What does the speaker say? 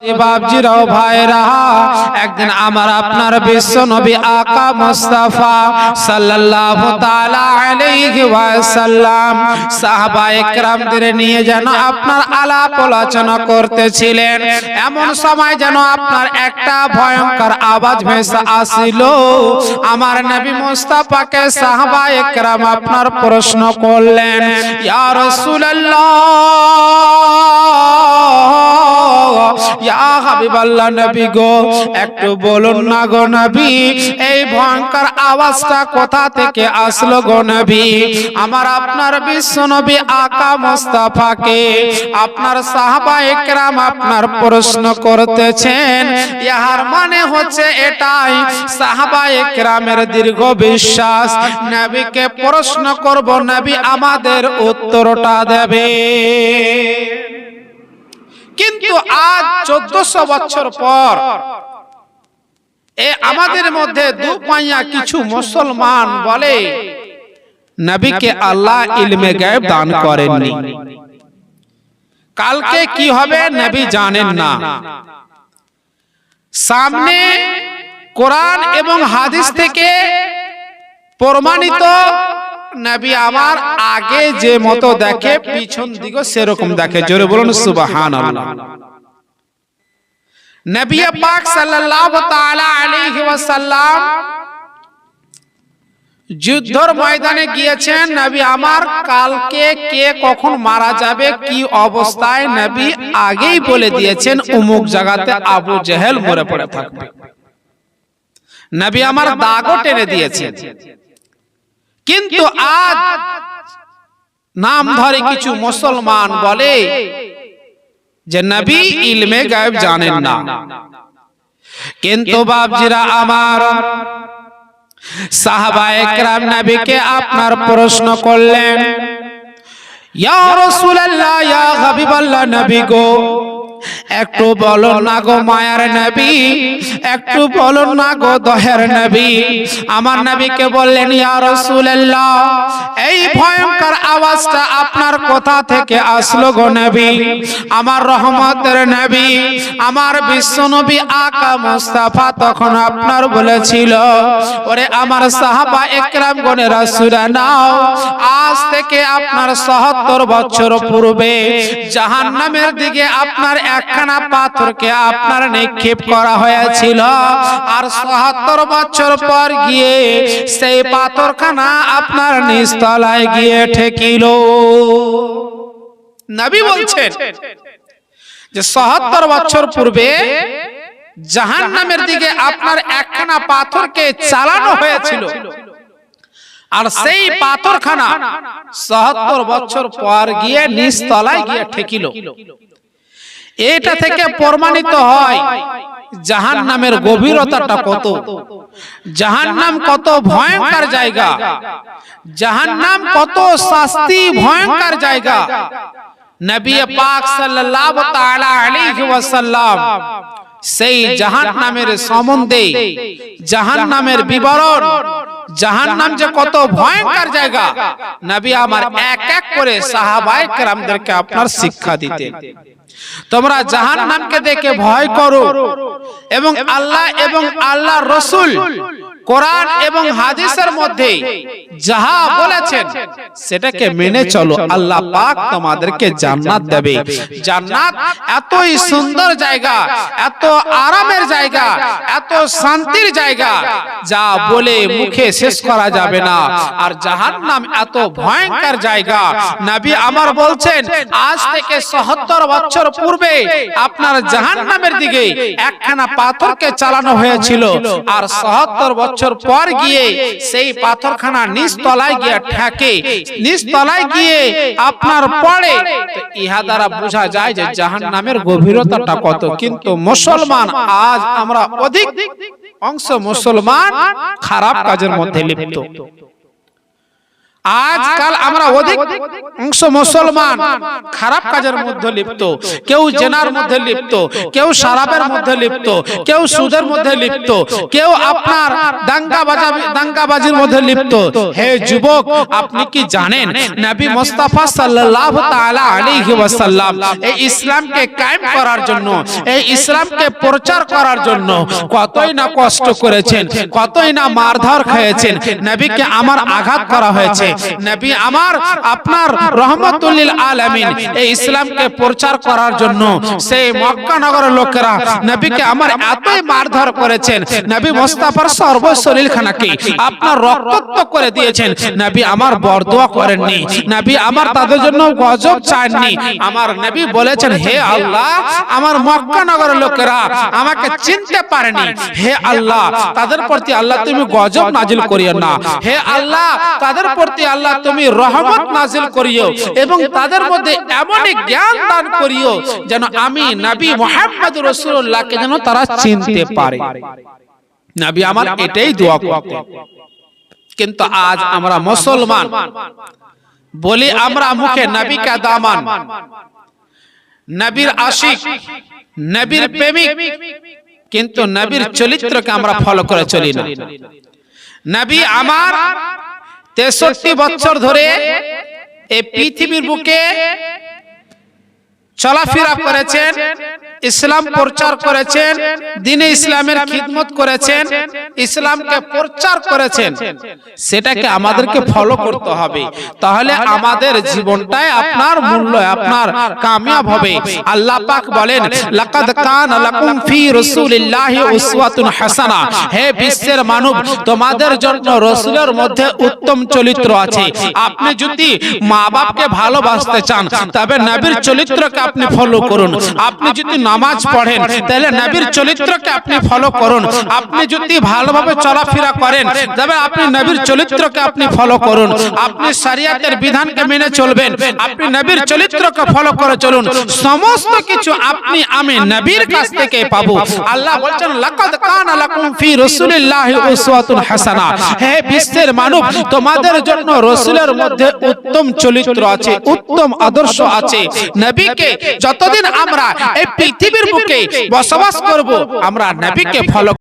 বাপজিরাও ভাইরা, একদিন আমার আপনার বিশ্ব নবী আকা মুস্তাফা সাল্লাল্লাহু তাআলা আলাইহি ওয়াসাল্লাম সাহাবায়ে কেরামদের নিয়ে যেন আপনার আলাপ আলোচনা করতেছিলেন। এমন সময় যেন আপনার একটা ভয়ঙ্কর আওয়াজ ভেসে আসিল। আমার নবী মুস্তাফাকে সাহাবায়ে কেরাম আপনার প্রশ্ন করলেন, ইয়া রাসূলুল্লাহ, ইয়া হাবিবাল্লাহ নবী গো, একটু বলুন না গো নবী, এই ভয়ঙ্কর আওয়াজটা কোথা থেকে আসলো গো নবী? আমার আপনার বিশ্ব নবী আকা মুস্তাফাকে আপনার সাহাবায়ে কেরাম আপনার প্রশ্ন করতেছেন। ইহার মানে হচ্ছে এটাই, সাহাবায়ে কেরামের দীর্ঘ বিশ্বাস, নবীকে প্রশ্ন করব, নবী আমাদের উত্তরটা দেবে। কিন্তু আজ 1400 বছর পর আমাদের মধ্যে দু পাইয়া কিছু মুসলমান বলে নবীকে আল্লাহ ইলমে গায়ব দান করেননি, কালকে কি হবে নবী জানেন না। সামনে কোরআন এবং হাদিস থেকে প্রমাণিত নবী আমার আগে যে মতো দেখে পিছন দিকে সেরকম দেখে। জোরে বলুন সুবহানাল্লাহ। নবী পাক সাল্লাল্লাহু তাআলা আলাইহি ওয়াসাল্লাম যুদ্ধের ময়দানে গিয়েছেন। নবী আমার কালকে কে কখন মারা যাবে, কি অবস্থায়, নবী আগেই বলে দিয়েছেন অমুক জায়গাতে আবু জেহেল মরে পড়ে থাকবে। নবী আমার দাগও টেনে দিয়েছেন। কিন্তু আজ নাম ধরে কিছু মুসলমান বলে যে নবী ইলমে গায়ব জানেন না। কিন্তু বাপজিরা আমার, সাহাবায়ে কেরাম নবীকে আপনার প্রশ্ন করলেন, ইয়া রাসূলুল্লাহ, ইয়া হাবিবাল্লাহ নবী গো, একটু বলুন না গো মায়ার নবী, একটু বলুন না গো দহের নবী। আমার নবীকে বললেন, ইয়া রাসূলুল্লাহ, এই ভয়ঙ্কর আওয়াজটা আপনার কোথা থেকে আসলো গো নবী? আমার রহমতের নবী, আমার বিশ্ব নবী আকা মুস্তাফা তখন আপনার বলেছিল, ওরে আমার সাহাবায়ে কেরাম গণেরা শুনে নাও, আজ থেকে আপনার ৭০ বছর পূর্বে জাহান্নামের দিকে আপনার একখানা পাথরকে আপনার নিক্ষেপ করা হয়েছিল, আর ৭০ বছর পর গিয়ে সেই পাথরখানা আপনার নিচতলায় গিয়ে ঠেকিল। নবী বলছেন যে ৭০ বছর পূর্বে জাহান্নামের দিকে আপনার একখানা পাথরকে চালানো হয়েছিল, আর সেই পাথরখানা ৭০ বছর পর গিয়ে নিচতলায় গিয়ে ঠেকিল। এটা থেকে প্রমাণিত হয় জাহান্নামের গভীরতাটা কত, জাহান্নাম কত ভয়ঙ্কর জায়গা, জাহান্নাম কত শাস্তি ভয়ঙ্কর জায়গা। নবী পাক সাল্লাল্লাহু তাআলা আলাইহি ওয়াসাল্লাম সেই জাহান্নামের সম্বন্ধে, জাহান্নামের বিবরণ, জাহান্নাম যে কত ভয়ঙ্কর জায়গা, নবী আমার এক এক করে সাহাবায়ে কেরামদেরকে আপনার শিক্ষা দিতেন। তোমরা জাহান্নামকে দেখে ভয় করো এবং আল্লাহ এবং আল্লাহর রাসূল কোরআন এবং হাদিসের মধ্যে যাহা বলেছেন সেটাকে মেনে চলো, আল্লাহ পাক তোমাদেরকে জান্নাত দেবে। জান্নাত এতই সুন্দর জায়গা, এত আরামের জায়গা, এত শান্তির জায়গা, যা বলে মুখে শেষ করা যাবে না। আর জাহান্নাম এত ভয়ঙ্কর জায়গা, নবী আমার বলছেন আজ থেকে ৭০ বছর পূর্বে আপনার জাহান্নামের দিকে একখানা পাথরকে চালানো হয়েছিল, আর ৭০ বছর পর গিয়ে সেই পাথরখানা নিচতলায় গিয়ে ঠেকে, নিচতলায় গিয়ে আপনার পড়ে। তো ইহা দ্বারা বোঝা যায় যে জাহান্নামের গভীরতাটা কত। কিন্তু মুসলমান, আজ আমরা অধিক অংশ মুসলমান খারাপ কাজের মধ্যে লিপ্ত। আজকাল আমরা অধিক অংশ মুসলমান খারাপ কাজের মধ্যে লিপ্ত, কেউ জেনার মধ্যে লিপ্ত, কেউ শরাবের মধ্যে লিপ্ত, কেউ সুদের মধ্যে লিপ্ত, কেউ আপনার দাঙ্গাবাজির মধ্যে লিপ্ত। হে যুবক, আপনি কি জানেন নবী মুস্তাফা সাল্লাল্লাহু তাআলা আলাইহি ওয়াসাল্লাম এই ইসলামকে কায়েম করার জন্য, এই ইসলামকে প্রচার করার জন্য কতই না কষ্ট করেছেন, কতই না মারধর খেয়েছেন। নবীকে আমার আঘাত করা হয়েছে, নবী আমার আপনার রহমাতুল লিল আলামিন এই ইসলামকে প্রচার করার জন্য সেই মক্কা নগরের লোকেরা নবীকে আমার এতই মারধর করেছেন, নবী মুস্তাফার সর্বশরীরখানাকে আপনার রক্তাক্ত করে দিয়েছেন। নবী আমার বরদোয়া করেননি, নবী আমার তাদের জন্য গজব চাননি। আমার নবী বলেছেন, হে আল্লাহ, আমার মক্কা নগরের লোকেরা আমাকে চিনতে পারেনি, হে আল্লাহ তাদের প্রতি আল্লাহ তুমি গজব নাজিল করিও না, হে আল্লাহ তাদের প্রতি আল্লাহ তুমি রহমত নাজিল করিও এবং তাদের মধ্যে এমনই জ্ঞান দান করিও যেন আমি নবী মুহাম্মদ রাসূলুল্লাহকে যেন তারা চিনতে পারে। নবী আমার এটাই দোয়া করতেন। কিন্তু আজ আমরা মুসলমান বলি আমরা মুখে নবী কা দামান, নবীর আশিক, নবীর প্রেমিক, কিন্তু নবীর চরিত্রকে আমরা ফলো করে চলি না। নবী আমার 63 বছর ধরে এই পৃথিবীর বুকে চলাফেরা করেছেন, ইসলাম প্রচার করেছেন, দ্বীনে ইসলামের খিদমত করেছেন, ইসলামকে প্রচার করেছেন। সেটাকে আমাদেরকে ফলো করতে হবে, তাহলে আমাদের জীবনটাই আপনার মূল্য, আপনার কামিয়াব হবে। আল্লাহ পাক বলেন, লাকাদ কানা লাকুম ফি রাসূলিল্লাহি উসওয়াতুন হাসানাহ, হে বিশ্বের মানব তোমাদের জন্য রাসূলের মধ্যে উত্তম চরিত্র আছে। আপনি যদি মা বাপকে ভালোবাসতে চান তবে নবীর চরিত্রকে আপনি ফলো করুন। আপনি যদি নামাজ পড়েন তাহলে নবীর চরিত্রকে আপনি ফলো করুন। আপনি যদি ভালোভাবে চলাফেরা করেন তবে আপনি নবীর চরিত্রকে আপনি ফলো করুন। আপনি শরিয়তের বিধানকে মেনে চলবেন, আপনি নবীর চরিত্রকে ফলো করে চলুন। সমস্ত কিছু আপনি আমি নবীর কাছ থেকে পাবো। আল্লাহ বলেন, লাকাদ কানা লাকুম ফি রাসূলিল্লাহি উসওয়াতুন হাসানাহ, হে বিশ্বের মানব তোমাদের জন্য রাসূলের মধ্যে উত্তম চরিত্র আছে, উত্তম আদর্শ আছে। নবীকে যতদিন আমরা এই পৃথিবীর বুকে বসবাস করব আমরা নবীকে ফলো